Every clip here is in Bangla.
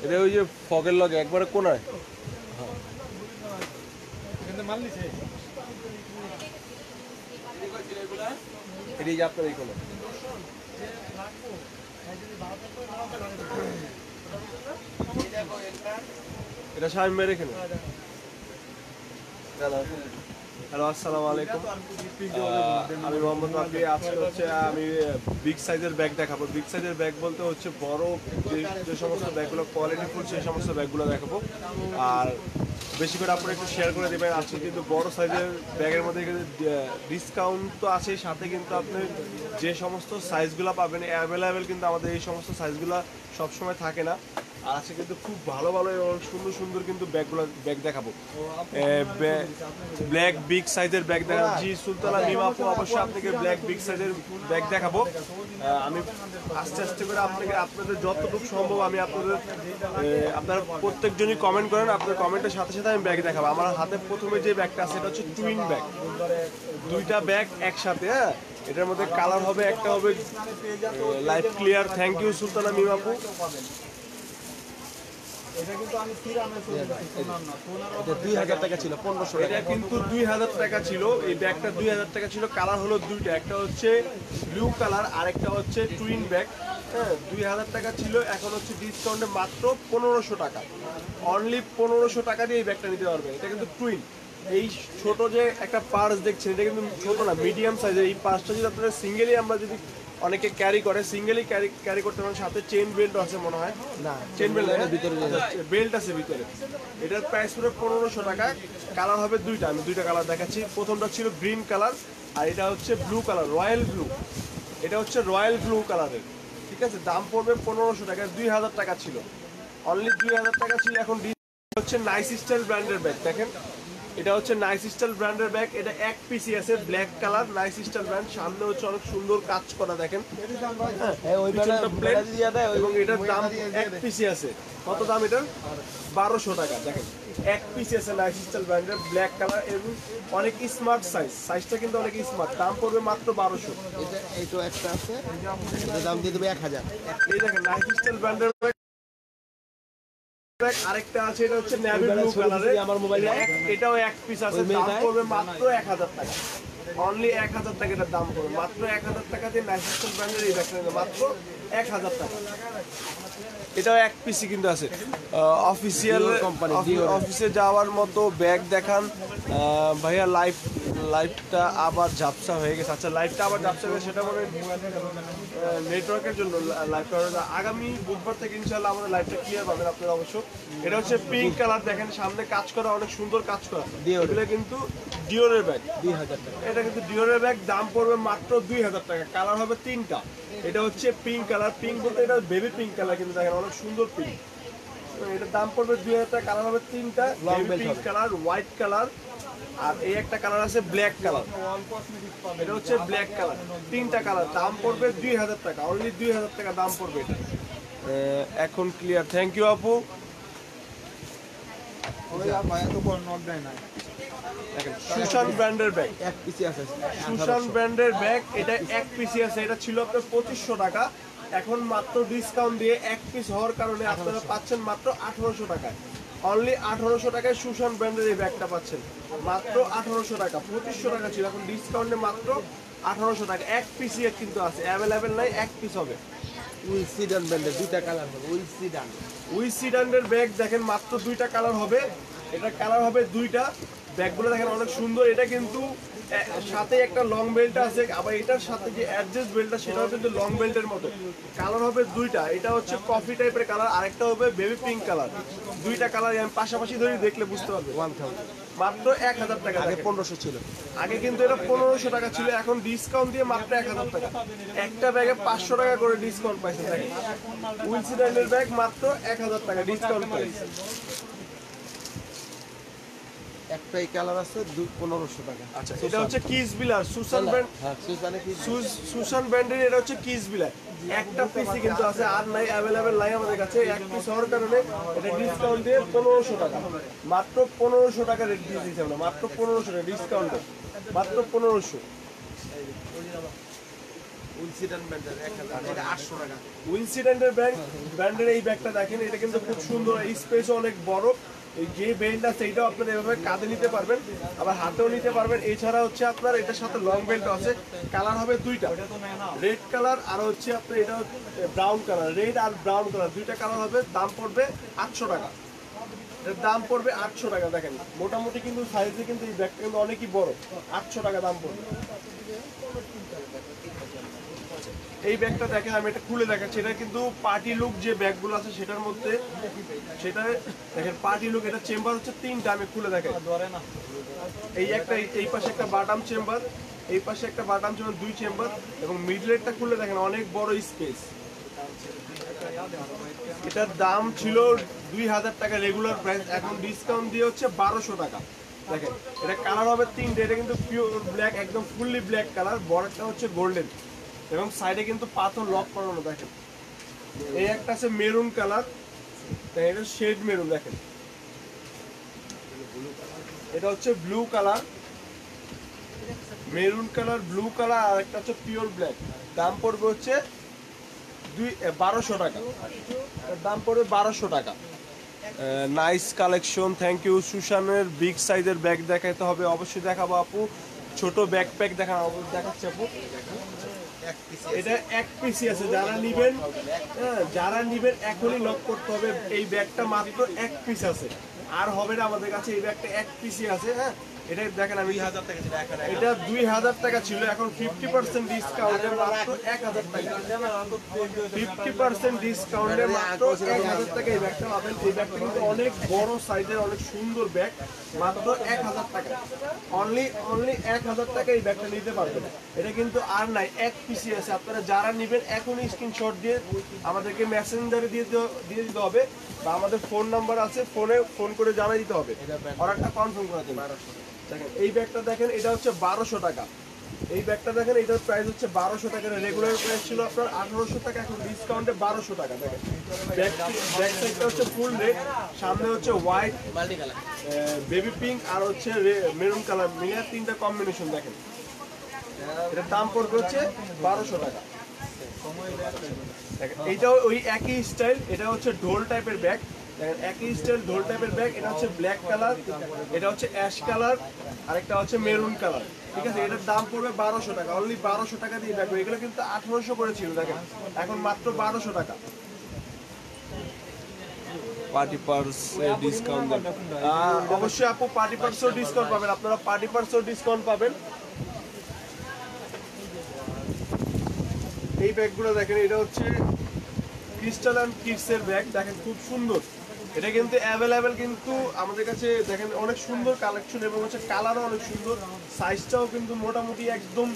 এটা ওই যে ফগের লগে একবারে কোনায় এটাই আপনার এই কোন এটা শামিম ভাই রেখে হ্যালো আসসালামু আলাইকুম আমি মোহাম্মদ রাফি আজকে হচ্ছে আমি বিগ সাইজের ব্যাগ দেখাবো বিগ সাইজের ব্যাগ বলতে হচ্ছে বড় যে সমস্ত ব্যাগগুলো কোয়ালিটিফুল সেই সমস্ত ব্যাগগুলো দেখাবো আর বেশি করে আপনারা একটু শেয়ার করে দেবেন আজকে কিন্তু বড় সাইজের ব্যাগের মধ্যে কিন্তু ডিসকাউন্ট তো আছে সাথে কিন্তু আপনি যে সমস্ত সাইজগুলো পাবেন অ্যাভেলেবেল কিন্তু আমাদের এই সমস্ত সাইজগুলো সবসময় থাকে না আর আজকে কিন্তু খুব ভালো ভালো এবং সুন্দর সুন্দর কিন্তু ব্যাগ দেখাবো ব্ল্যাক বিগ সাইজের ব্যাগ দেখাবো জি সুলতানা মিমা আপু অবশ্যই আপনাকে ব্ল্যাক বিগ সাইজের ব্যাগ দেখাবো আমি আস্তে আস্তে করে আপনাদের যতটুকু সম্ভব আমি আপনারা প্রত্যেকজনই কমেন্ট করেন আপনার কমেন্টের সাথে সাথে আমি ব্যাগ দেখাবো আমার হাতে প্রথমে যে ব্যাগটা আছে এটা হচ্ছে টুইন ব্যাগ দুইটা ব্যাগ একসাথে হ্যাঁ এটার মধ্যে কালার হবে একটা হবে life clear thank you Sultana Mima আপু এটা কিন্তু আমি সিরামে এটা 2000 টাকা ছিল 1500 টাকা এটা কিন্তু 2000 টাকা ছিল এই ব্যাগটা 2000 টাকা ছিল কালার হলো দুইটা একটা হচ্ছে ব্লু কালার আর একটা হচ্ছে টুইন ব্যাগ হ্যাঁ 2000 টাকা ছিল এখন হচ্ছে ডিসকাউন্টে মাত্র 1500 টাকা অনলি 1500 টাকা দিয়ে এই ব্যাগটা নিতে পারবেন এটা কিন্তু টুইন এই ছোট যে একটা পার্স দেখছেন এটা কিন্তু ছোট না মিডিয়াম সাইজের এই পার্সটা যদি আপনারা সিঙ্গেলি আমরা যদি অনেকে ক্যারি করে সিঙ্গেলি ক্যারি করতে পারেন সাথে চেইন বেল্ট আছে মনে হয় না চেইন বেল্ট এর ভিতরে বেল্ট আছে ভিতরে এটার প্রাইস পুরো 1500 টাকা কালার হবে দুইটা আমি দুইটা কালার দেখাচ্ছি প্রথমটা ছিল গ্রিন কালার আর এটা হচ্ছে ব্লু কালার রয়্যাল ব্লু এটা হচ্ছে রয়্যাল ব্লু কালারের ঠিক আছে দাম পড়বে 1500 টাকা 2000 টাকা ছিল অনলি 2000 টাকা ছিল এখন হচ্ছে নাইস স্টাইল ব্র্যান্ডের ব্যাগ দেখেন এটা হচ্ছে নাইস স্টাইল ব্র্যান্ডের ব্যাগ এটা এক পিসি আছে black colour nice style brand সামনে হচ্ছে অনেক সুন্দর কাজ করা দেখেন এবং এটার দাম এক পিসি আছে কত দাম এটার 1200 টাকা দেখেন এক পিসি আছে নাইস স্টাইল ব্র্যান্ডের ব্ল্যাক কালার এবং অনেক স্মার্ট সাইজটা কিন্তু অনেক স্মার্ট দাম পড়বে মাত্র 1200 এটা এইটা একটা আছে এটা দাম দিয়ে দেবে 1000 এই দেখেন নাইস স্টাইল ব্র্যান্ডের আরেকটা আছে এটা হচ্ছে নেভি ব্লু কালারের আমার মোবাইলে এটাও এক পিস আছে দাম পড়বে মাত্র 1000 টাকা অনলি 1000 টাকা এটার দাম পড়বে মাত্র 1000 টাকা দিয়ে ন্যাশনাল ব্র্যান্ডের এই ব্যাগটা মাত্র 1000 টাকা এটাও এক পিসি কিন্তু আছে অফিসিয়াল কোম্পানি অফিসে যাওয়ার মতো ব্যাগ দেখান ভাইয়া লাইভটা আবার ঝাপসা হয়ে গেছে আচ্ছা লাইভটা আবার ঝাপসা হয়ে সেটা মানে নেটওয়ার্কের জন্য লাইভটা আগামী বুধবার থেকে ইনশাআল্লাহ আমাদের লাইভটা ক্লিয়ার পাবেন আপনারা অবশ্য এটা হচ্ছে পিঙ্ক কালার দেখেন সামনে কাজ করা অনেক সুন্দর কাজ করা এগুলো কিন্তু ডিওরের ব্যাগ 2000 টাকা এটা কিন্তু ডিওরের ব্যাগ দাম পড়বে মাত্র 2000 টাকা কালার হবে তিনটা এটা হচ্ছে পিঙ্ক কালার পিঙ্ক বলতে এটা বেবি পিঙ্ক কালার কিন্তু দেখেন অনেক সুন্দর পিঙ্ক এটার দাম পড়বে 2000 টাকা কালার হবে তিনটা পিঙ্ক কালার হোয়াইট কালার আর এই একটা কালার আছে ব্ল্যাক কালার এটা হচ্ছে ব্ল্যাক কালার তিনটা কালার দাম পড়বে 2000 টাকা অনলি 2000 টাকা দাম পড়বে এটা এখন ক্লিয়ার থ্যাংক ইউ আপু সুশান ব্র্যান্ডের ব্যাগ এক পিসি আছে সুশান ব্র্যান্ডের ব্যাগ এটা এক পিসি আছে এটা ছিল আপনার 2500 টাকা এখন মাত্র ডিসকাউন্ট দিয়ে এক পিস হওয়ার কারণে আপনারা পাচ্ছেন মাত্র 1800 টাকায় অনলি 1800 টাকায় সুশান ব্র্যান্ডের এই ব্যাগটা পাচ্ছেন মাত্র 1800 টাকা 2500 টাকা ছিল এখন ডিসকাউন্টে মাত্র 1800 টাকা এক পিসি কিন্তু আছে অ্যাভেলেবেল নাই এক পিস হবে উইসিডান ব্র্যান্ডের দুইটা কালার হবে উইসিডানের ব্যাগ দেখেন মাত্র দুইটা কালার হবে এটা কালার হবে দুইটা ব্যাগগুলো দেখেন অনেক সুন্দর এটা কিন্তু সাথে একটা লং বেল্ট আছে আবার এটার সাথে যে অ্যাডজাস্ট বেল্টটা সেটাও কিন্তু লং বেল্টের মতো কালার হবে দুইটা এটা হচ্ছে কফি টাইপের কালার আরেকটা হবে বেবি পিঙ্ক কালার দুইটা কালার আমি পাশাপাশি ধরে দেখলে বুঝতে পারবে 1000 মাত্র 1000 টাকা আগে 1500 ছিল আগে কিন্তু এটা 1500 টাকা ছিল এখন ডিসকাউন্ট দিয়ে মাত্র 1000 টাকা একটা ব্যাগে 500 টাকা করে ডিসকাউন্ট পাইছে দেখেন উইলসিডানের ব্যাগ মাত্র 1000 টাকা ডিসকাউন্ট প্রাইস একটাই কালার আছে 1500 টাকা। আচ্ছা এটা হচ্ছে কিস বিলার সুসান ব্র্যান্ড, সুসান ব্র্যান্ডের এটা হচ্ছে কিস বিলার। একটা পিসই কিন্তু আছে, আর নাই, অ্যাভেলেবেল নাই আমাদের কাছে। এক পিস হওয়ার কারণে এটা ডিসকাউন্ট দিয়ে 1500 টাকা, মাত্র 1500 টাকা রেট দিয়ে দিয়েছি আমরা, মাত্র 1500 টাকা ডিসকাউন্টে, মাত্র 1500। উইনসিডেন্টের ব্র্যান্ডের এই ব্যাগটা দেখেন, এটা কিন্তু খুব সুন্দর, স্পেসও অনেক বড়। এই যে বেল্ট আছে এটাও আপনারা এভাবে কাঁধে নিতে পারবেন, আবার হাতেও নিতে পারবেন। এছাড়া হচ্ছে আপনার এটার সাথে লং বেল্ট আছে, কালার হবে দুইটা, রেড কালার আর হচ্ছে আপনার এটা ব্রাউন কালার, রেড আর ব্রাউন কালার দুইটা কালার হবে। দাম পড়বে 800 টাকা, এর দাম পড়বে 800 টাকা। দেখেন মোটামুটি কিন্তু সাইজে কিন্তু এই ব্যাগটা কিন্তু অনেকই বড়, 800 টাকা দাম পড়বে। এই ব্যাগটা দেখেন, আমি এটা খুলে দেখাচ্ছি, এটা কিন্তু পার্টি লুক যে ব্যাগগুলো আছে সেটার মধ্যে, সেটা দেখেন পার্টি লুক। এটা চেম্বার হচ্ছে 3টা, আমি খুলে দেখাই। এই একটা, এই পাশে একটা বাটাম চেম্বার, এই পাশে একটা বাটাম চেম্বার, 2 চেম্বার, এবং মিডলেরটা খুলে দেখেন অনেক বড় স্পেস। এটার দাম ছিল 2000 টাকা রেগুলার প্রাইস, এখন ডিসকাউন্ট দিয়ে হচ্ছে 1200 টাকা। দেখেন এটা কালার হবে 3টে, এটা কিন্তু পিওর ব্ল্যাক, একদম ফুললি ব্ল্যাক কালার, বর্ডারটা হচ্ছে গোল্ডেন এবং সাইডে কিন্তু পাথর লক করানো। দেখেন এই একটা আছে মেরুন কালার, এটা শেড মেরুন, দেখেন এটা হচ্ছে blue colour, maroon colour, blue colour, আর একটা হচ্ছে পিওর ব্ল্যাক। দাম পড়বে হচ্ছে 1200 টাকা, দাম পড়বে 1200 টাকা। Nice collection, thank you. সুশানের বিগ সাইজের ব্যাগ দেখাইতে হবে, অবশ্যই দেখাবো আপু। ছোট ব্যাকপ্যাক দেখাচ্ছে আপু, এটা এক পিসি আছে। যারা নিবেন, হ্যাঁ যারা নিবেন এখনই লক করতে হবে। এই ব্যাগটা মাত্র এক পিস আছে, আর হবে না আমাদের কাছে। এই ব্যাগটা এক পিসি আছে। হ্যাঁ এটা দেখেন, আমি এটা 2000 টাকা ছিল, এখন 50% ডিসকাউন্টে মাত্র 1000 টাকা, 50% ডিসকাউন্টে মাত্র 1000 টাকা এই ব্যাগটা পাবেন। এই ব্যাগটা কিন্তু অনেক বড় সাইজের, অনেক সুন্দর ব্যাগ, মাত্র 1000 টাকা, অনলি 1000 টাকা এই ব্যাগটা নিতে পারবেন। এটা কিন্তু আর নাই, এক পিসি আছে। আপনারা যারা নেবেন এখনই স্ক্রিনশট দিয়ে আমাদেরকে মেসেঞ্জারে দিয়ে দিতে হবে, বা আমাদের ফোন নাম্বার আছে, ফোন করে জানিয়ে দিতে হবে, অর্ডারটা কনফার্ম করাতে হবে। দেখেন এই ব্যাগটা দেখেন, এটা হচ্ছে 1200 টাকা। এই ব্যাগটা দেখেন, এটার প্রাইস হচ্ছে 1200 টাকা, রেগুলার প্রাইস ছিল আপনার 1800 টাকা, এখন ডিসকাউন্টে 1200 টাকা। দেখেন ব্যাক সাইডটা হচ্ছে ফুল রেড, সামনে হচ্ছে হোয়াইট, বেবি পিঙ্ক আর হচ্ছে মেরুন কালার মিলে 3টা কম্বিনেশন। দেখেন এটার দাম পড়বে হচ্ছে 1200 টাকা। দেখেন এইটাও ওই একই স্টাইল, এটা হচ্ছে ঢোল টাইপের ব্যাগ। দেখেন একই স্টাইল ঢোল টাইপের ব্যাগ, এটা হচ্ছে ব্ল্যাক কালার, এটা হচ্ছে অ্যাশ কালার, আর একটা হচ্ছে মেরুন কালার। ঠিক আছে, এটার দাম পড়বে 1200 টাকা, অনলি 1200 টাকা দিয়ে ব্যাগ। এগুলো কিন্তু 1800 করে ছিল, দেখেন এখন মাত্র 1200 টাকা। পার্টি পার্স ডিসকাউন্ট অবশ্যই আপু, পার্টি পার্সও ডিসকাউন্ট পাবেন, আপনারা পার্টি পার্সও ডিসকাউন্ট পাবেন। এই ব্যাগগুলো দেখেন, এটা হচ্ছে ক্রিস্টাল অ্যান্ড কিডসের ব্যাগ, দেখেন খুব সুন্দর। এটা কিন্তু অ্যাভেলেবেল, কিন্তু আমাদের কাছে দেখেন অনেক সুন্দর কালেকশন, এবং হচ্ছে কালারও অনেক সুন্দর, সাইজটাও কিন্তু মোটামুটি একদম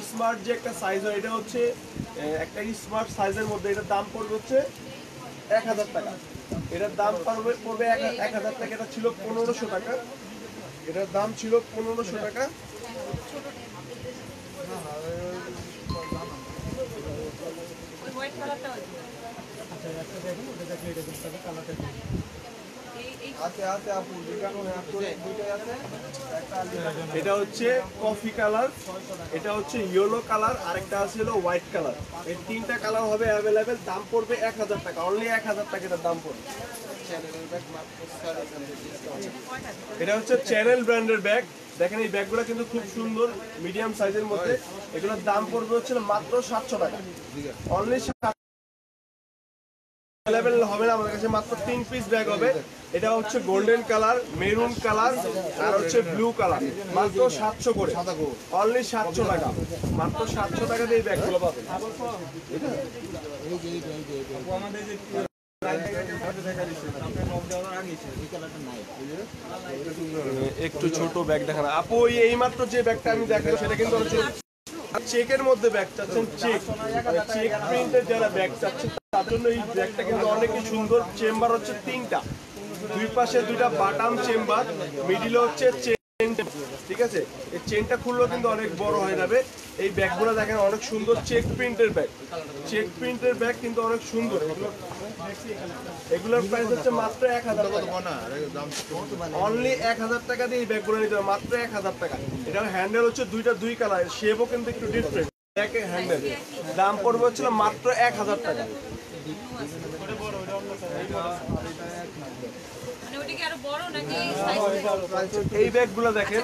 স্মার্ট যে একটা সাইজ হয়, এটা হচ্ছে একটা স্মার্ট সাইজের মধ্যে। এটার দাম পড়বে হচ্ছে 1000 টাকা, এটার দাম পড়বে 1000 টাকা। এটা ছিল 1500 টাকা, এটার দাম ছিল 1500 টাকা। এটা হচ্ছে কফি কালার, এটা হচ্ছে ইয়েলো কালার, আরেকটা আছে হলো হোয়াইট কালার। এই 3টা কালার হবে অ্যাভেলেবেল। দাম পড়বে 1000 টাকা, অনলি 1000 টাকা এটার দাম পড়বে। এটা হচ্ছে চ্যানেল ব্র্যান্ডের ব্যাগ। দেখেন এই ব্যাগগুলো কিন্তু খুব সুন্দর, মিডিয়াম সাইজের মধ্যে। এগুলোর দাম পড়বে হচ্ছে মাত্র 700 টাকা, অনলি অ্যাভেলেবেল হবে না আমাদের কাছে। মাত্র 3 পিস ব্যাগ হবে। এটা হচ্ছে গোল্ডেন কালার, মেরুন কালার আর হচ্ছে ব্লু কালার, মাত্র 700 করে, অনলি 700 টাকা, মাত্র 700 টাকা দিয়ে এই ব্যাগগুলো পাবেন। একটু ছোট ব্যাগ দেখান আপু। এই মাত্র যে ব্যাগটা আমি দেখালাম সেটা কিন্তু চেকের মধ্যে ব্যাগ চাচ্ছেন, চেক প্রিন্টের যারা ব্যাগ চাচ্ছেন তাদের জন্য এই ব্যাগটা কিন্তু অনেকই সুন্দর। চেম্বার হচ্ছে 3টা, দুই পাশে দুইটা বাটাম চেম্বার, মিডিলে হচ্ছে চেন, ঠিক আছে। এই চেনটা খুললেও কিন্তু অনেক বড় হয়ে যাবে। এই ব্যাগগুলো দেখেন অনেক সুন্দর চেক প্রিন্টের ব্যাগ, চেক প্রিন্টের ব্যাগ কিন্তু অনেক সুন্দর। এগুলোর প্রাইস হচ্ছে মাত্র 1000 টাকা, অনলি 1000 টাকা দিয়ে এই ব্যাগগুলো নিতে হবে, মাত্র 1000 টাকা। এটার হ্যান্ডেল হচ্ছে দুই কালার, শেপও কিন্তু একটু ডিফারেন্ট। হ্যান্ডেল দাম পড়বে হচ্ছিল মাত্র 1000 টাকা। এই ব্যাগগুলো দেখেন,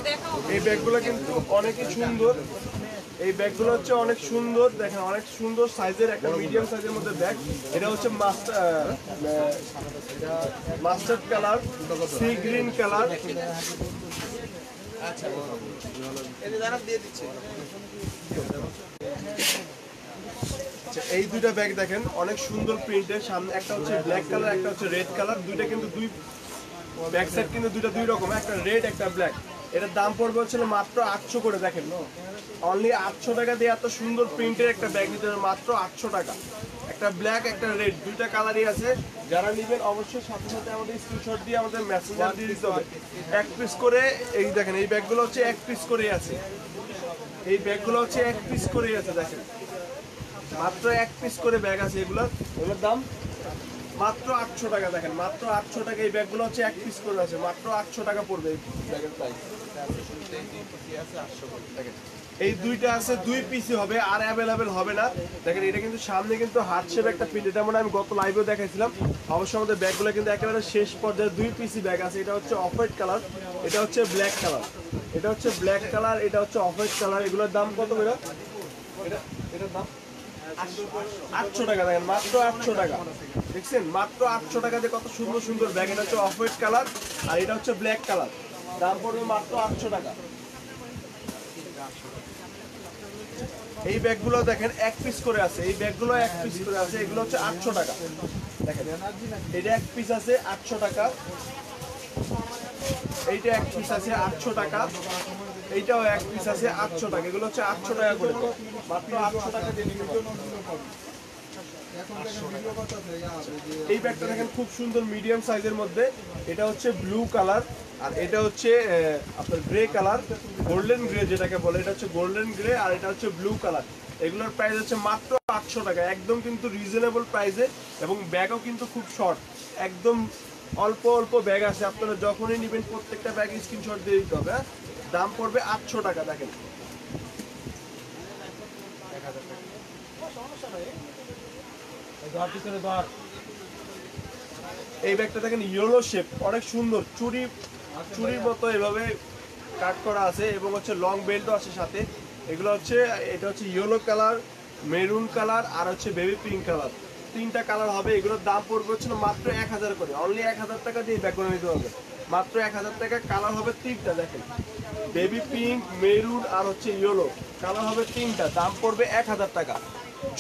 এই ব্যাগগুলো কিন্তু অনেকই সুন্দর। এই ব্যাগগুলো হচ্ছে অনেক সুন্দর, দেখেন অনেক সুন্দর সাইজের, একটা মিডিয়াম সাইজের মধ্যে ব্যাগ। এটা হচ্ছে mustard colour, sea green colour. এই দুইটা ব্যাগ দেখেন অনেক সুন্দর প্রিন্টের, সামনে একটা হচ্ছে ব্ল্যাক কালার, একটা হচ্ছে রেড কালার। দুইটা কিন্তু দুই ব্যাক সাইড কিন্তু দুইটা দুই রকম, একটা রেড একটা ব্ল্যাক। এটার দাম পড়বে হচ্ছিল মাত্র 800 করে, দেখেন অনলি 800 টাকা দিয়ে এত সুন্দর প্রিন্টের একটা ব্যাগ নিতে হবে, মাত্র 800 টাকা। একটা ব্ল্যাক একটা রেড, দুইটা কালারই আছে। যারা নেবেন অবশ্যই সাথে সাথে আমাদের স্ক্রিনশট দিয়ে আমাদের মেসেঞ্জার দিয়ে দিতে হবে। এক পিস করে এই দেখেন, এই ব্যাগগুলো হচ্ছে এক পিস করেই আছে, এই ব্যাগগুলো হচ্ছে এক পিস করেই আছে, দেখেন মাত্র এক পিস করে ব্যাগ আছে। এগুলোর দাম মাত্র 800 টাকা, দেখেন মাত্র 800 টাকা। এই ব্যাগগুলো হচ্ছে এক পিস করে আছে, মাত্র 800 টাকা পড়বে এই ব্যাগের প্রাইস। এই দুইটা আছে, দুই পিসই হবে, আর অ্যাভেলেবেল হবে না। দেখেন এটা কিন্তু সামনে কিন্তু হার্ট শেপ একটা প্রিন্ট, এটা মনে আমি গত লাইভেও দেখাইছিলাম। অবশ্যই আমাদের ব্যাগগুলো কিন্তু একেবারে শেষ পর্যায়ে দুই পিসি ব্যাগ আছে। এটা হচ্ছে অফ হোয়াইট কালার, এটা হচ্ছে ব্ল্যাক কালার, এটা হচ্ছে ব্ল্যাক কালার, এটা হচ্ছে অফ হোয়াইট কালার। এগুলোর দাম কত করে? এটার দাম 800 টাকা, দেখেন মাত্র 800 টাকা। দেখছেন মাত্র 800 টাকা দিয়ে কত সুন্দর সুন্দর ব্যাগ। এটা হচ্ছে অফ হোয়াইট কালার আর এটা হচ্ছে ব্ল্যাক কালার, দাম পড়বে মাত্র 800 টাকা। এই ব্যাগগুলো দেখেন এক পিস করে আছে, এই ব্যাগগুলো এক পিস করে আছে, এগুলো হচ্ছে 800 টাকা। দেখেন এটা এক পিস আছে 800 টাকা, এইটা এক পিস আছে 800 টাকা, এইটাও এক পিস আছে 800 টাকা। এগুলো হচ্ছে 800 টাকা করে, মাত্র 800 টাকা দিয়ে নিতে পারবেন। এই ব্যাগটা দেখেন খুব সুন্দর মিডিয়াম সাইজের মধ্যে, এটা হচ্ছে ব্লু কালার আর এটা হচ্ছে আপনার গ্রে কালার, গোল্ডেন গ্রে যেটাকে বলে, এটা হচ্ছে গোল্ডেন গ্রে আর এটা হচ্ছে ব্লু কালার। এগুলোর প্রাইস হচ্ছে মাত্র 800 টাকা, একদম কিন্তু রিজনেবল প্রাইসে, এবং ব্যাগও কিন্তু খুব শর্ট, একদম অল্প অল্প ব্যাগ আছে। আপনারা যখনই নেবেন প্রত্যেকটা ব্যাগ স্ক্রিনশট দিয়ে দিতে হবে। দাম পড়বে 800 টাকা। দেখেন এই ব্যাগটা দেখেন ইয়েলো শেপ, অনেক সুন্দর, চুরির মতো এভাবে কাট করা আছে এবং হচ্ছে লং বেল্টও আছে সাথে। এগুলো হচ্ছে, এটা হচ্ছে ইয়েলো কালার, মেরুন কালার আর হচ্ছে বেবি পিঙ্ক কালার, তিনটা কালার হবে। এগুলোর দাম পড়বে হচ্ছে মাত্র 1000 করে, অনলি 1000 টাকা দিয়ে ব্যাগ করে নিতে হবে, মাত্র 1000 টাকা। কালার হবে তিনটা, দেখেন বেবি পিঙ্ক, মেরুন আর হচ্ছে ইয়েলো, কালার হবে তিনটা, দাম পড়বে 1000 টাকা।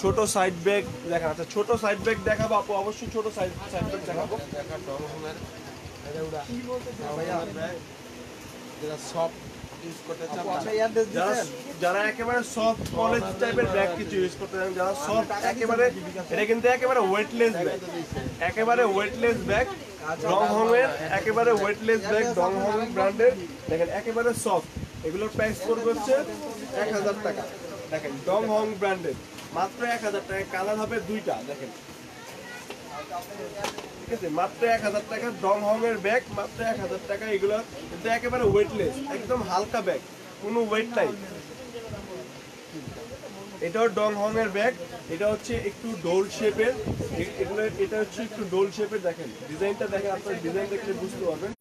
ছোট সাইড ব্যাগ দেখা, আচ্ছা ছোট সাইড ব্যাগ দেখাবো আপু, অবশ্যই ছোট সাইড ব্যাগ দেখাবো। যারা একেবারে সফট কলেজ টাইপের ব্যাগ কিছু ইউজ করতে চান, যারা সফট একেবারে, এটা কিন্তু একেবারে ওয়েটলেস ব্যাগ, একেবারে ওয়েটলেস ব্যাগ, ডংহং এর একেবারে ওয়েটলেস ব্যাগ, ডংহং ব্র্যান্ডের, দেখেন একেবারে সফট। এগুলোর প্রাইস পড়বে হচ্ছে 1000 টাকা। দেখেন ডংহং ব্র্যান্ডের, মাত্র 1000 টাকা। কালার হবে দুইটা, দেখেন ঠিক আছে, মাত্র 1000 টাকা। ডংহং এর ব্যাগ মাত্র 1000 টাকা। এগুলো কিন্তু একেবারে ওয়েটলেস, একদম হালকা ব্যাগ, কোনো ওয়েট নাই। এটাও ডংহং এর ব্যাগ, এটা হচ্ছে একটু ডোল শেপের, এগুলো এটা হচ্ছে একটু ডোল শেপের। দেখেন ডিজাইনটা দেখেন, আপনার ডিজাইন দেখলে বুঝতে পারবেন।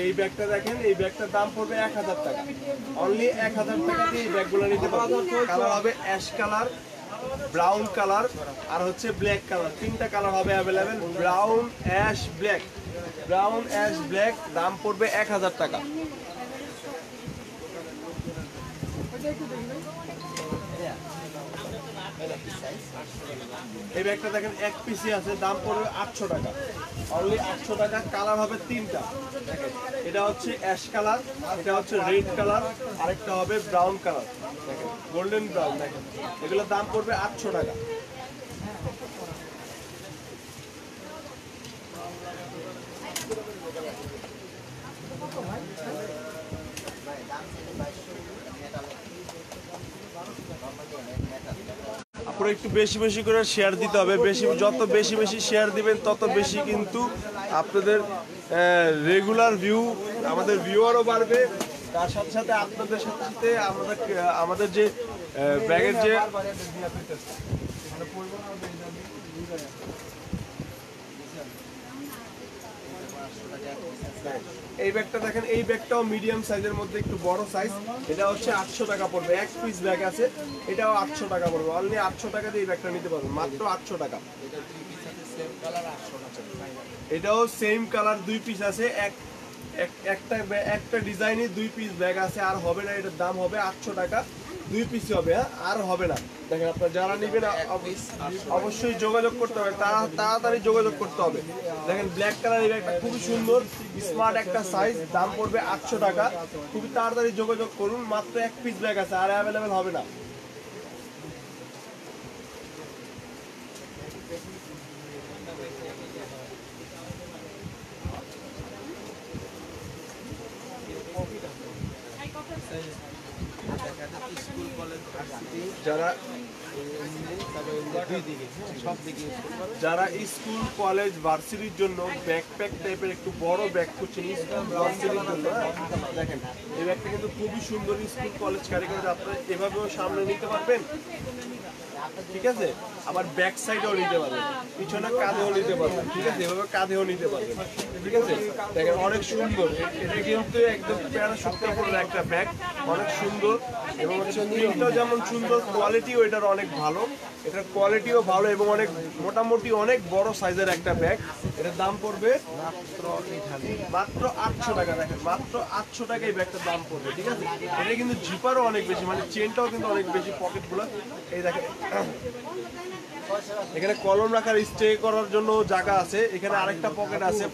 এই ব্যাগটা দেখেন, এই ব্যাগটার দাম পড়বে 1000 টাকা, অনলি 1000 টাকা দিয়ে এই ব্যাগগুলো নিতে পারবেন। কালার হবে অ্যাশ কালার, ব্রাউন কালার আর হচ্ছে ব্ল্যাক কালার, তিনটা কালার হবে available. Brown ash black, brown ash black, দাম পড়বে 1000 টাকা। এই ব্যাগটা দেখেন এক পিসি আছে, দাম পড়বে 800 টাকা, অনলি 800 টাকা। কালার হবে 3টা, দেখেন এটা হচ্ছে অ্যাশ কালার, এটা হচ্ছে রেড কালার, আরেকটা হবে ব্রাউন কালার, দেখেন গোল্ডেন ব্রাউন। দেখেন এগুলোর দাম পড়বে 800 টাকা। আপনারা একটু বেশি বেশি করে শেয়ার দিতে হবে, যত বেশি বেশি শেয়ার দিবেন তত বেশি কিন্তু আপনাদের রেগুলার ভিউ, আমাদের ভিউয়ারও বাড়বে, তার সাথে সাথে আপনাদের সাথে সাথে আমাদের যে ব্যাগের যে এই ব্যাগটা দেখেন, এই ব্যাগটাও মিডিয়াম সাইজের মধ্যে একটু বড় সাইজ, এটা হচ্ছে 800 টাকা পড়বে। এক পিস ব্যাগ আছে, এটাও 800 টাকা পড়বে, অনলি 800 টাকা দিয়ে এই ব্যাগটা নিতে পারবেন, মাত্র 800 টাকা। এটাও সেম কালার, 2 পিস আছে, একটা ডিজাইনে 2 পিস ব্যাগ আছে, আর হবে না, এটার দাম হবে 800 টাকা, 2 পিস হবে, আর হবে না। দেখেন আপনারা যারা নেবেন অবশ্যই যোগাযোগ করতে হবে, তাড়াতাড়ি যোগাযোগ করতে হবে। দেখেন ব্ল্যাক কালার, এই ব্যাগটা খুবই সুন্দর, স্মার্ট একটা সাইজ, দাম পড়বে 800 টাকা। খুবই তাড়াতাড়ি যোগাযোগ করুন, মাত্র এক পিস ব্যাগ আছে, আর অ্যাভেলেবেল হবে না। যারা স্কুল কলেজ ভার্সিটির জন্য ব্যাকপ্যাক টাইপের একটু বড় ব্যাগ খুঁজছেন ভার্সিটির জন্য, দেখেন এই ব্যাগটা কিন্তু খুবই সুন্দর, স্কুল কলেজ ক্যারি করে আপনারা এভাবেও সামনে নিতে পারবেন, ঠিক আছে। আবার ব্যাক সাইডেও নিতে পারবেন, পিছনে কাঁধেও নিতে পারবেন, ঠিক আছে, এভাবে কাঁধেও নিতে পারবেন, ঠিক আছে। দেখেন অনেক সুন্দর, এটা কিন্তু একদম প্যারাশুট কাপড়ের একটা ব্যাগ, অনেক সুন্দর, এবং হচ্ছে প্রিন্টটাও যেমন সুন্দর, কোয়ালিটিও এটার অনেক ভালো, এটার কোয়ালিটিও ভালো, এবং অনেক মোটামুটি অনেক বড় সাইজের একটা ব্যাগ। এটার দাম পড়বে মাত্র 800 টাকা। দেখেন মাত্র 800 টাকা এই ব্যাগটার দাম পড়বে, ঠিক আছে। এটা কিন্তু জিপারও অনেক বেশি, মানে চেনটাও কিন্তু অনেক বেশি, পকেটগুলো এই দেখেন, এখানে কলম রাখার স্টে করার জন্য জায়গা আছে, এখানে আরেকটা পকেট আছে,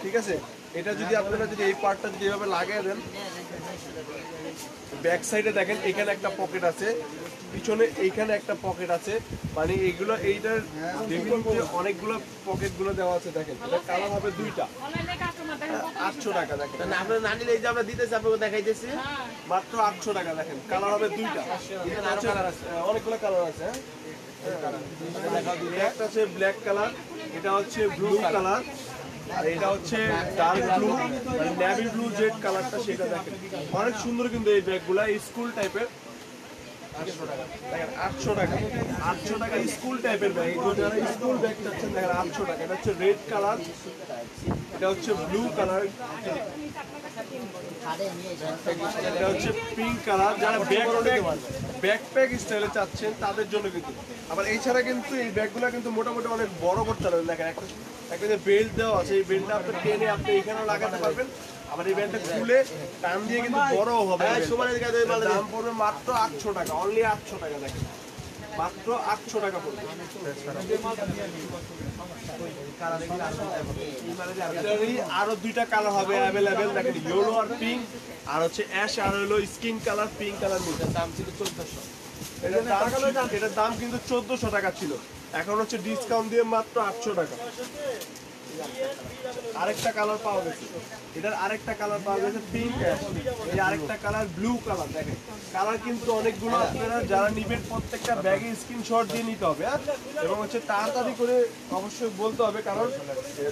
ঠিক আছে। এটা যদি আপনারা যদি এই পার্টটা যদি এভাবে লাগিয়ে দেন, ব্যাক সাইডে দেখেন এখানে একটা পকেট আছে, পিছনে এইখানে একটা পকেট আছে, মানে এইগুলো এইটার অনেকগুলো পকেটগুলো দেওয়া আছে। দেখেন এটা কালার হবে 2টা, 800 টাকা। দেখেন আপনারা না নিলে এই যে আমরা দিতেছি, আপনাকে দেখাইতেছি, মাত্র 800 টাকা। দেখেন কালার হবে 2টা, অনেকগুলো কালার আছে, একটা হচ্ছে ব্ল্যাক কালার, এটা হচ্ছে ব্লু কালার, আর এটা হচ্ছে ডার্ক ব্লু, মানে নেভি ব্লু জেড কালারটা, সেটা দেখেন অনেক সুন্দর কিন্তু এই ব্যাগগুলা, স্কুল টাইপের। 800 টাকা, দেখেন 800 টাকা, 800 টাকা স্কুল টাইপের ব্যাগ। যারা স্কুল ব্যাগ চাচ্ছেন দেখেন 800 টাকা। এটা হচ্ছে রেড কালার, এটা হচ্ছে ব্লু কালার, এটা হচ্ছে পিঙ্ক কালার। যারা ব্যাকপ্যাক স্টাইলে চাচ্ছেন তাদের জন্য কিন্তু। আবার এছাড়া কিন্তু এই ব্যাগগুলো কিন্তু মোটামুটি অনেক বড় করতে পারবেন। দেখেন একটা যে বেল্ট দেওয়া আছে, এই বেল্টটা আপনি টেনে আপনি এখানেও লাগাতে পারবেন, আবার এই ব্যাগটা খুলে টান দিয়ে কিন্তু বড়ও হবে। দাম পড়বে মাত্র 800 টাকা, অনলি 800 টাকা। দেখেন মাত্র 800 টাকা পড়বে। আরো 2টা কালার হবে অ্যাভেলেবেল, দেখেন ইয়েলো আর পিঙ্ক, আর হচ্ছে অ্যাশ, আর হলো স্কিন কালার, পিঙ্ক কালার মিলে। দাম ছিল 1400, এটার দাম কিন্তু 1400 টাকা ছিল, এখন হচ্ছে ডিসকাউন্ট দিয়ে মাত্র 800 টাকা। আরেকটা কালার পাওয়া গেছে, এটার আরেকটা কালার পাওয়া গেছে পিঙ্ক, এই আরেকটা কালার ব্লু কালার। দেখেন কালার কিন্তু অনেকগুলো, আপনারা যারা নিবেন প্রত্যেকটা ব্যাগে স্ক্রিনশট দিয়ে নিতে হবে, এবং হচ্ছে তাড়াতাড়ি করে অবশ্যই বলতে হবে, কারণ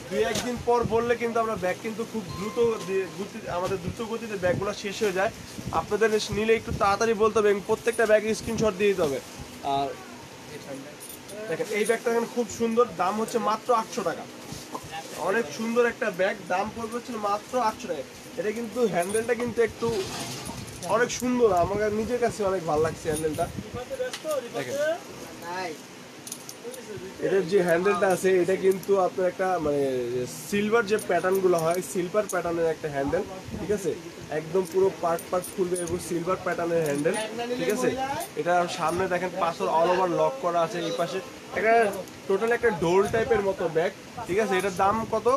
2-1 দিন পর বললে কিন্তু আমরা ব্যাগ কিন্তু খুব আমাদের দ্রুত গতিতে ব্যাগগুলো শেষ হয়ে যায়। আপনাদের নিলে একটু তাড়াতাড়ি বলতে হবে, এবং প্রত্যেকটা ব্যাগে স্ক্রিনশট দিয়ে দিতে হবে। আর দেখেন এই ব্যাগটা দেখেন খুব সুন্দর, দাম হচ্ছে মাত্র 800 টাকা। অনেক সুন্দর একটা ব্যাগ, দাম পড়বে হচ্ছে মাত্র 800 টাকা। এটা কিন্তু হ্যান্ডেলটা কিন্তু একটু অনেক সুন্দর, আমার নিজের কাছে অনেক ভালো লাগছে হ্যান্ডেলটা। দেখেন এটার যে হ্যান্ডেলটা আছে এটা কিন্তু আপনার একটা মানে সিলভার যে প্যাটার্নগুলো হয় সিলভার প্যাটার্নের একটা হ্যান্ডেল, ঠিক আছে, একদম পুরো পার্ট খুলবে এবং সিলভার প্যাটার্নের হ্যান্ডেল, ঠিক আছে। এটা সামনে দেখেন পাথর অল ওভার লক করা আছে, এই পাশে একটা টোটাল একটা ডোল টাইপের মতো ব্যাগ, ঠিক আছে। এটার দাম কত?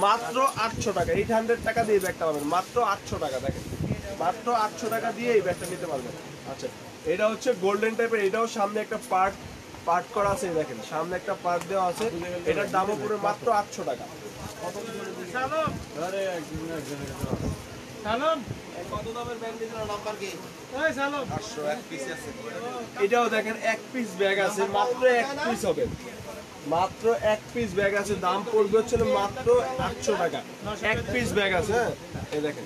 মাত্র 800 টাকা। 800 টাকা দিয়ে এই ব্যাগটা পাবেন, মাত্র 800 টাকা। দেখেন মাত্র 800 টাকা দিয়ে এই ব্যাগটা নিতে পারবেন। আচ্ছা, এটা হচ্ছে গোল্ডেন টাইপের, এটাও সামনে একটা পার্ট করা আছে, দেখেন সামনে একটা পার্ট দেওয়া আছে, এটার দামও পুরো মাত্র 800 টাকা। এটাও দেখেন এক পিস ব্যাগ আছে, মাত্র এক পিস হবে, মাত্র এক পিস ব্যাগ আছে, দাম পড়বে হচ্ছে মাত্র 800 টাকা। এক পিস ব্যাগ আছে, হ্যাঁ এই দেখেন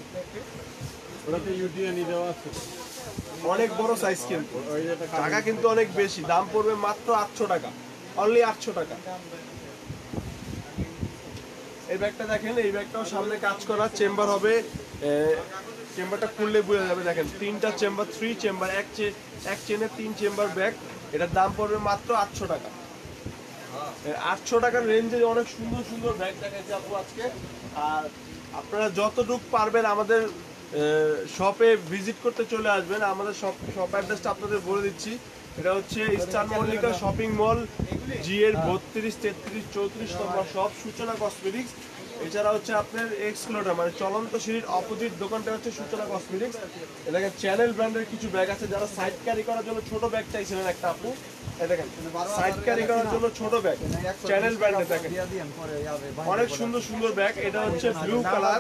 অনেক বড় সাইজ, কিন্তু টাকা কিন্তু অনেক বেশি, দাম পড়বে মাত্র 800 টাকা, অনলি 800 টাকা। এই ব্যাগটা দেখেন, এই ব্যাগটাও সামনে কাজ করা চেম্বার হবে, চেম্বারটা খুললে বোঝা যাবে। দেখেন তিনটা চেম্বার, 3 চেম্বার, এক চেনে 3 চেম্বার ব্যাগ, এটার দাম পড়বে মাত্র 800 টাকা। 800 টাকার রেঞ্জে অনেক সুন্দর সুন্দর ব্যাগ দেখাচ্ছি আপু আজকে। আর আপনারা যতটুকু পারবেন আমাদের শপে ভিজিট করতে চলে আসবেন। আমাদের শপ অ্যাড্রেসটা আপনাদের বলে দিচ্ছি, এটা হচ্ছে ইস্টার্ন মল্লিকা শপিং মল, জি এর 32, 33, 34 নম্বর শপ, সূচনা কসমেটিক্স। এছাড়া হচ্ছে আপনার এক্সক্লোডার মানে চলন্ত সিঁড়ির অপোজিট দোকানটা হচ্ছে সূচনা কসমেটিক্স। এলাকায় চ্যানেল ব্র্যান্ডের কিছু ব্যাগ আছে, যারা সাইড ক্যারি করার জন্য ছোট ব্যাগ চাইছিলেন একটা আপু, দেখেন সাইড ক্যারি করার জন্য ছোট ব্যাগ চ্যানেল ব্র্যান্ডে, দেখেন অনেক সুন্দর সুন্দর ব্যাগ। এটা হচ্ছে ব্লু কালার,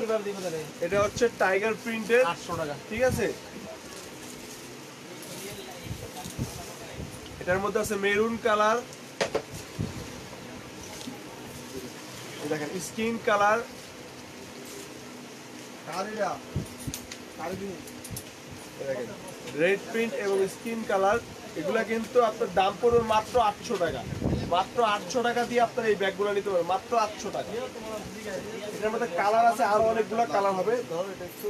এটা হচ্ছে টাইগার প্রিন্টের, 800 টাকা, ঠিক আছে। এটার মধ্যে আছে মেরুন কালার, দেখেন স্কিন কালার, দেখেন রেড প্রিন্ট এবং স্কিন কালার। এগুলা কিন্তু আপনার দাম পড়বে মাত্র 800 টাকা, মাত্র 800 টাকা দিয়ে আপনার এই ব্যাগগুলো নিতে পারবেন, মাত্র 800 টাকা। এটার মধ্যে কালার আছে, আরো অনেকগুলো কালার হবে। ধরো এটা একটু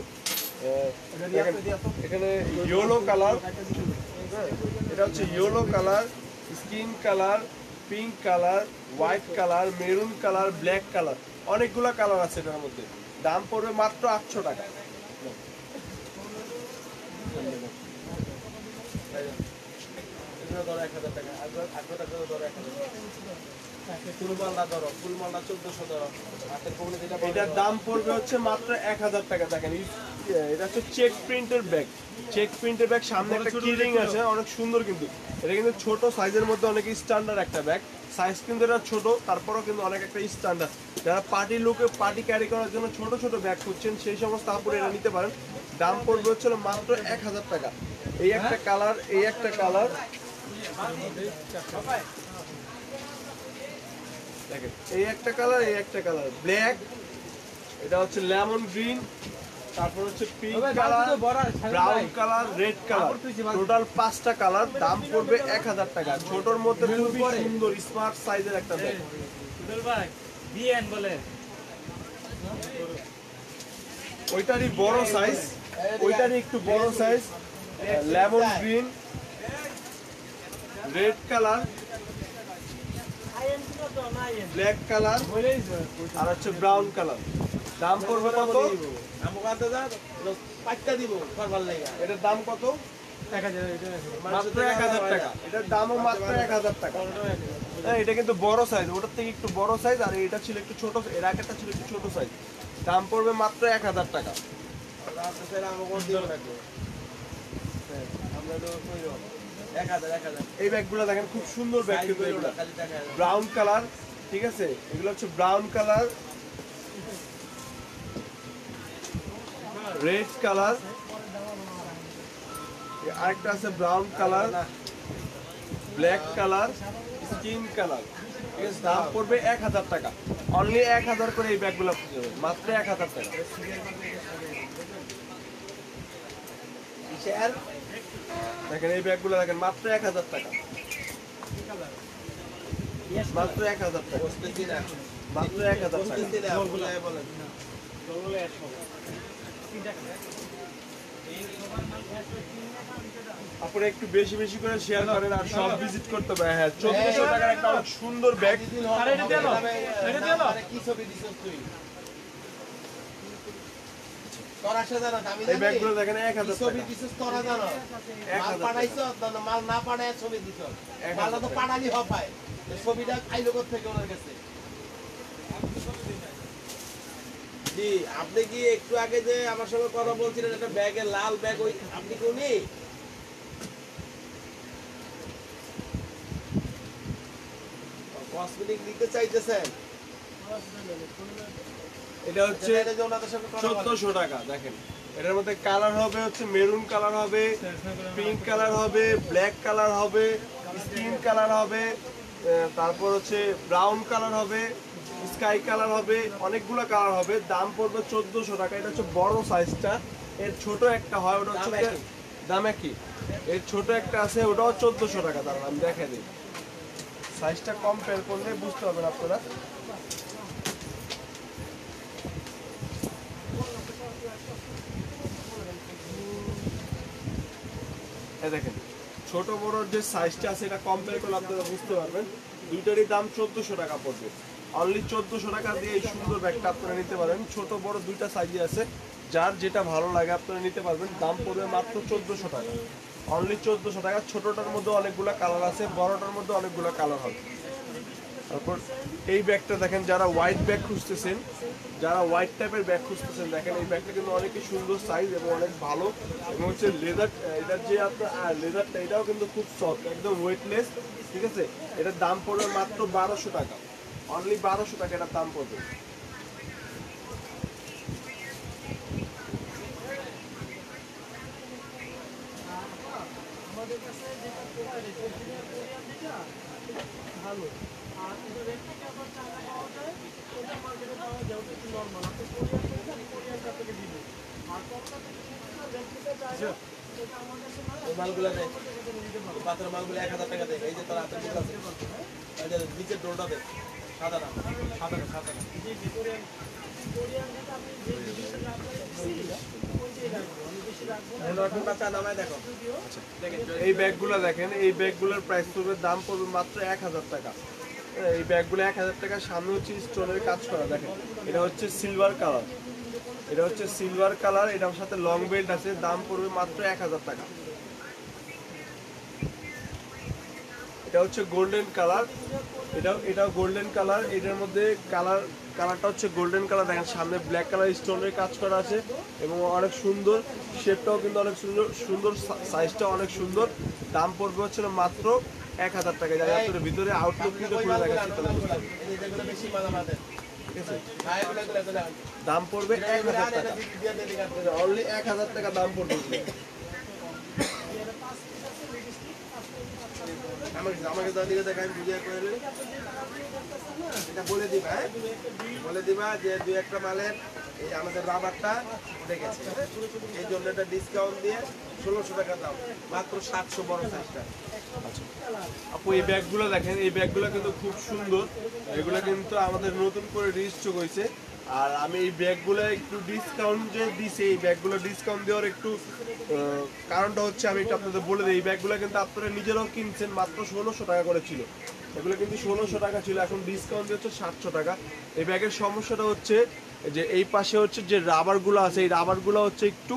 এখানে ইয়েলো কালার, এটা হচ্ছে yellow colour, skin colour, pink colour, white colour, maroon colour, black colour, অনেকগুলো কালার আছে এটার মধ্যে, দাম পড়বে মাত্র 800 টাকা। ধরো 1000 টাকা, এটার দাম পড়বে হচ্ছে মাত্র 1000 টাকা। দেখেন এটা হচ্ছে চেক প্রিন্টের ব্যাগ, চেক প্রিন্টের ব্যাগ, সামনে একটা কিরিং আছে, অনেক সুন্দর। কিন্তু এটা কিন্তু ছোট সাইজের মধ্যে অনেক স্ট্যান্ডার্ড একটা ব্যাগ, সাইজ কিন্তু এটা ছোট, তারপরেও কিন্তু অনেক একটা স্ট্যান্ডার্ড। যারা পার্টি লুকে পার্টি ক্যারি করার জন্য ছোট ছোট ব্যাগ খুঁজছেন সেই সমস্ত আপুরে এটা নিতে পারেন। দাম পড়বে হচ্ছে মাত্র 1000 টাকা। এই একটা কালার, এই একটা কালার, দেখেন এই একটা কালার, এই একটা কালার ব্ল্যাক, এটা হচ্ছে লেমন গ্রিন, তারপর হচ্ছে pink colour, brown colour, red colour, total 5টা কালার। দাম পড়বে 1000 টাকা। ছোটর মধ্যে খুবই সুন্দর স্মার্ট সাইজের একটা ব্যাগ। ওইটারই বড় সাইজ, ওইটারই একটু বড় size, lemon green, red colour, black colour, আর হচ্ছে ব্রাউন কালার। দাম পড়বে কত? এটার দাম কত? মাত্র 1000 টাকা। এটার দামও মাত্র 1000 টাকা। হ্যাঁ, এটা কিন্তু বড় সাইজ, ওটার থেকে একটু বড় সাইজ, আর এটা ছিল একটু ছোট, এর আগেরটা ছিল একটু ছোট সাইজ। দাম পড়বে মাত্র 1000 টাকা। এই ব্যাগগুলো দেখেন খুব সুন্দর ব্যাগ, কিন্তু এগুলো ব্রাউন কালার, ঠিক আছে। এগুলো হচ্ছে ব্রাউন কালার, রেড কালার, আরেকটা আছে brown colour, black colour, skin colour, ঠিক আছে। দাম পড়বে 1000 টাকা, অনলি 1000 করে এই ব্যাগগুলো মাত্র 1000 টাকা। দেখেন এই ব্যাগগুলো দেখেন মাত্র 1000 টাকা, মাত্র 1000 টাকা, মাত্র 1000 টাকা। আপনারা একটু বেশি বেশি করে শেয়ার করেন আর সব ভিজিট করতে হবে। হ্যাঁ 1400 টাকার একটা অনেক সুন্দর ব্যাগ। আরে এটা দিয়ে দাও, এটা দিয়ে দাও। কি ছবি দিছিস তুই? তোরা সাজানো দামি এই ব্যাগগুলো দেখেন 1000 ছবি টাকা। দিছিস তোরা জানো। 1000 মাল পাঠাইছো না মাল না পাঠায় ছবি দিছো। মাল তো পাঠালি হপায়। এই ছবিটা খাইলো কোথা থেকে ওনার কাছে? জি, আপনি কি একটু আগে যে আমার সঙ্গে কথা বলছিলেন একটা ব্যাগে লাল ব্যাগ ওই আপনি কি উনি? কসমেটিক নিতে চাইতেছেন? এটা হচ্ছে 1400 টাকা। দেখেন এটার মধ্যে কালার হবে হচ্ছে মেরুন কালার হবে, পিঙ্ক কালার হবে, ব্ল্যাক কালার হবে, স্কিন কালার হবে, তারপর হচ্ছে ব্রাউন কালার হবে, স্কাই কালার হবে, অনেকগুলো কালার হবে। দাম পড়বে 1400 টাকা। এটা হচ্ছে বড় সাইজটা। এর ছোট একটা হয় ওটা হচ্ছে দাম একই। এর ছোট একটা আছে ওটাও 1400 টাকা। দাম আমি দেখাই দিই, সাইজটা কম্পেয়ার করলে বুঝতে পারবেন আপনারা। দেখেন ছোট বড় যে সাইজটা আছে এটা কম্পেয়ার করলে আপনারা বুঝতে পারবেন। দুইটারই দাম 1400 টাকা পড়বে। অনলি 1400 টাকা দিয়ে এই সুন্দর ব্যাগটা আপনারা নিতে পারেন। ছোট বড় দুইটা সাইজে আছে, যার যেটা ভালো লাগে আপনারা নিতে পারবেন। দাম পড়বে মাত্র 1400 টাকা, অনলি 1400 টাকা। ছোটটার মধ্যে অনেকগুলো কালার আছে, বড়টার মধ্যে অনেকগুলো কালার হবে। তারপর এই ব্যাগটা দেখেন, যারা হোয়াইট ব্যাগ খুঁজতেছেন, যারা হোয়াইট টাইপের ব্যাগ খুঁজতেছেন, দেখেন এই ব্যাগটা কিন্তু অনেকই সুন্দর সাইজ এবং অনেক ভালো। এবং হচ্ছে লেদার, এটার যে আপনার লেদারটা এটাও কিন্তু খুব সফট, একদম ওয়েটলেস। ঠিক আছে, এটার দাম পড়বে মাত্র 1200 টাকা, অনলি 1200 টাকা এটার দাম পড়বে। আমাদের কাছে যেটা ভালো আর কিন্তু রেটটা আবার চায়না পাওয়া যায়, ওটা মার্কেটে পাওয়া যায়, ওটা একটু নর্মাল। আপনি কোরিয়ানটা থেকে দিবেন আর কমটা থেকে রেটটা চায় এটা আমার কাছে মালগুলো দেয় পাথর মালগুলো 1000 টাকা দেয়। এই যে তার হাতে আছে এই যে নিচের ডোরটা দেয় সাদাটা সাদা জি জি কোরিয়ান যেটা আপনি যে জিনিসটা আপনাকে ওইটাই রাখবো, আমি বেশি রাখবো না। বাচ্চা নামায় দেখো। এই ব্যাগগুলো দেখেন, এই ব্যাগগুলোর প্রাইস পড়বে, দাম পড়বে মাত্র 1000 টাকা। এই ব্যাগগুলো 1000 টাকা। সামনে হচ্ছে স্টোনের কাজ করা। দেখেন এটা হচ্ছে সিলভার কালার, এটা হচ্ছে সিলভার কালার, এটার সাথে লং বেল্ট আছে। দাম পড়বে মাত্র 1000 টাকা। এটা হচ্ছে গোল্ডেন কালার, এটাও গোল্ডেন কালার। এটার মধ্যে কালারটা হচ্ছে গোল্ডেন কালার। দেখেন সামনে ব্ল্যাক কালার স্টোনের কাজ করা আছে এবং অনেক সুন্দর, শেপটাও কিন্তু অনেক সুন্দর, সাইজটাও অনেক সুন্দর। দাম পড়বে হচ্ছে মাত্র 1000 টাকা। যাই আপনার ভিতরে আউটলুক কিন্তু খুলে দেখাচ্ছি তাহলে বুঝতে পারবেন। ঠিক আছে, দাম পড়বে 1000 টাকা, অনলি 1000 টাকা দাম পড়বে। আমাকে দিকে দেখাই বুঝিয়ে করে এটা বলে দিবা, হ্যাঁ বলে দিবা যে দুই একটা মালের এই আমাদের রাবারটা উঠে গেছে, এই জন্য এটা ডিসকাউন্ট দিয়ে 1600 টাকা দাম, মাত্র 700 বড় সাইজটা। আপু এই ব্যাগগুলো দেখেন, এই ব্যাগগুলো কিন্তু খুব সুন্দর। এগুলো কিন্তু আমাদের নতুন করে রিস্টক হয়েছে। আর আমি এই ব্যাগগুলো একটু ডিসকাউন্ট যে দিছি, এই ব্যাগগুলো ডিসকাউন্ট দেওয়ার একটু কারণটা হচ্ছে আমি একটু আপনাদের বলে দিই। এই ব্যাগগুলো কিন্তু আপনারা নিজেরাও কিনছেন, মাত্র 1600 টাকা করে ছিল। এগুলো কিন্তু 1600 টাকা ছিল, এখন ডিসকাউন্ট হচ্ছে 700 টাকা। এই ব্যাগের সমস্যাটা হচ্ছে যে এই পাশে হচ্ছে যে রাবারগুলো আছে, এই রাবারগুলো হচ্ছে একটু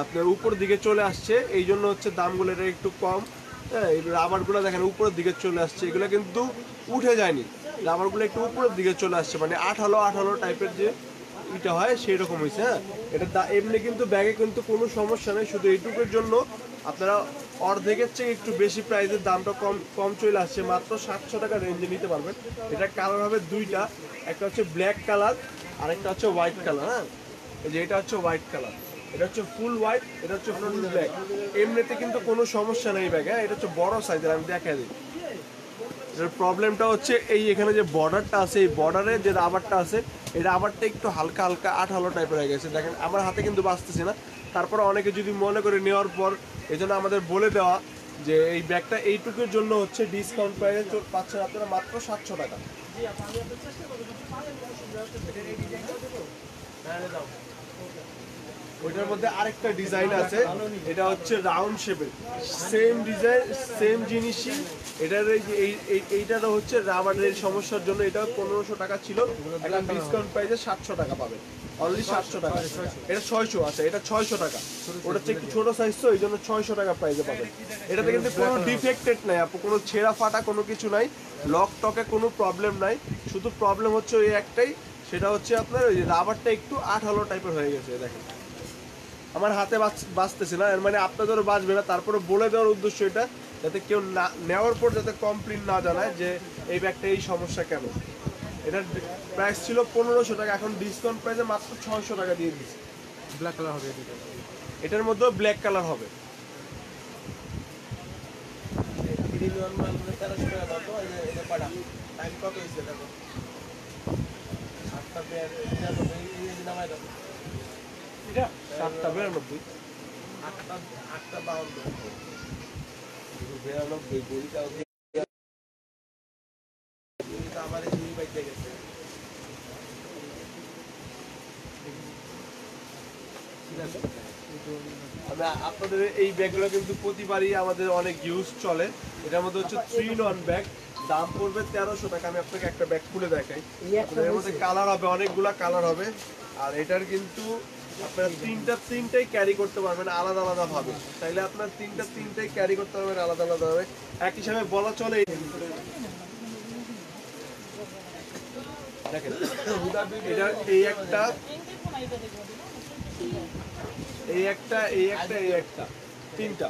আপনার উপর দিকে চলে আসছে, এই জন্য হচ্ছে দামগুলো এটা একটু কম। হ্যাঁ, এই রাবারগুলো দেখেন উপরের দিকে চলে আসছে, এগুলো কিন্তু উঠে যায়নি। রাবারগুলো একটু উপরের দিকে চলে আসছে, মানে আঠালো টাইপের যে এটা হয় সেই রকম হয়েছে। হ্যাঁ, এটা এমনি কিন্তু ব্যাগে কিন্তু কোনো সমস্যা নেই, শুধু এইটুকুর জন্য আপনারা অর্ধেকের চেয়ে একটু বেশি প্রাইসের দামটা কম চলে আসছে। মাত্র 700 টাকা রেঞ্জে নিতে পারবেন। এটা কালার হবে দুইটা, একটা হচ্ছে ব্ল্যাক কালার আর একটা হচ্ছে হোয়াইট কালার। হ্যাঁ, এই যে এটা হচ্ছে হোয়াইট কালার, এটা হচ্ছে ফুল হোয়াইট, এটা হচ্ছে ফুল ব্ল্যাক। এমনিতে কিন্তু কোনো সমস্যা নেই ব্যাগে। হ্যাঁ, এটা হচ্ছে বড় সাইজের, আমি দেখা দিই। এটার প্রবলেমটা হচ্ছে এই এখানে যে বর্ডারটা আছে, এই বর্ডারে যে রাবারটা আছে, এই রাবারটা একটু হালকা আঠালো টাইপের হয়ে গেছে। দেখেন আমার হাতে কিন্তু বাঁচতেছে না, তারপরে অনেকে যদি মনে করে নেওয়ার পর, এই জন্য আমাদের বলে দেওয়া যে এই ব্যাগটা এইটুকুর জন্য হচ্ছে ডিসকাউন্ট প্রাইসে পাচ্ছেন আপনারা মাত্র 700 টাকা। জি আপনি চেষ্টা করবেন, যদি পারেন অসুবিধা হচ্ছে ওইটার মধ্যে আরেকটা ডিজাইন আছে, এটা হচ্ছে রাউন্ড শেপের, সেম ডিজাইন সেম জিনিসই। এটার এইটারও হচ্ছে রাবারের সমস্যার জন্য এটা 1500 টাকা ছিল, এখন ডিসকাউন্ট প্রাইসে 700 টাকা পাবেন, অনলি 700 টাকা। এটা 600 আছে, এটা 600 টাকা, ওটা হচ্ছে একটু ছোট সাইজ তো এই জন্য 600 টাকা প্রাইসে পাবেন। এটাতে কিন্তু কোনো ডিফেক্টেড নাই আপু, কোনো ছেঁড়া ফাটা কোনো কিছু নাই, লক টকে কোনো প্রবলেম নাই, শুধু প্রবলেম হচ্ছে ওই একটাই, সেটা হচ্ছে আপনার ওই রাবারটা একটু আঠালো টাইপের হয়ে গেছে। দেখেন আমার হাতে বাঁচতেছে না, এর মানে আপনাদেরও বাঁচবে না, তারপরে বলে দেওয়ার উদ্দেশ্য এটা, যাতে কেউ না নেওয়ার পর যাতে কমপ্লেন না জানায় যে এই ব্যাগটা এই সমস্যা কেন। এটার প্রাইস ছিল 1500 টাকা, এখন ডিসকাউন্ট প্রাইসে মাত্র 600 টাকা দিয়ে দিচ্ছি। ব্ল্যাক কালার হবে এটার মধ্যেও ব্ল্যাক কালার হবে। এটা 792 আমার এই দুই বাইক গেছে। আপনাদের এই ব্যাগগুলো কিন্তু প্রতিবারই আমাদের অনেক ইউজ চলে। এটার মধ্যে হচ্ছে 3-in-1 ব্যাগ, দাম পড়বে 1300 টাকা। আমি আপনাকে একটা ব্যাগ খুলে দেখাই, এর মধ্যে কালার হবে, অনেকগুলা কালার হবে। আর এটার কিন্তু আপনারা তিনটাই ক্যারি করতে পারবেন আলাদা আলাদা ভাবে, তাইলে আপনার তিনটাই ক্যারি করতে পারবেন আলাদা আলাদা ভাবে। এক হিসাবে বলা চলে দেখেন এটা এই একটা তিনটা,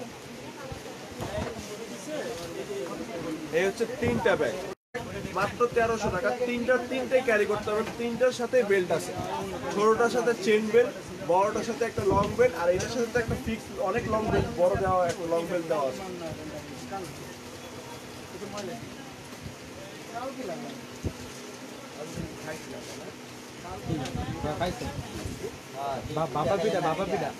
এই হচ্ছে তিনটা ব্যাগ, মাত্র 1300 টাকা। তিনটাই ক্যারি করতে হবে, তিনটার সাথে বেল্ট আছে, ছোটটার সাথে চেন বেল্ট, বড়টার সাথে একটা লং বেল্ট, আর এটার সাথে একটা ফিক্স অনেক লং বেল্ট বড় দেওয়া, একটা লং বেল্ট দেওয়া আছে। বাবা পিঠা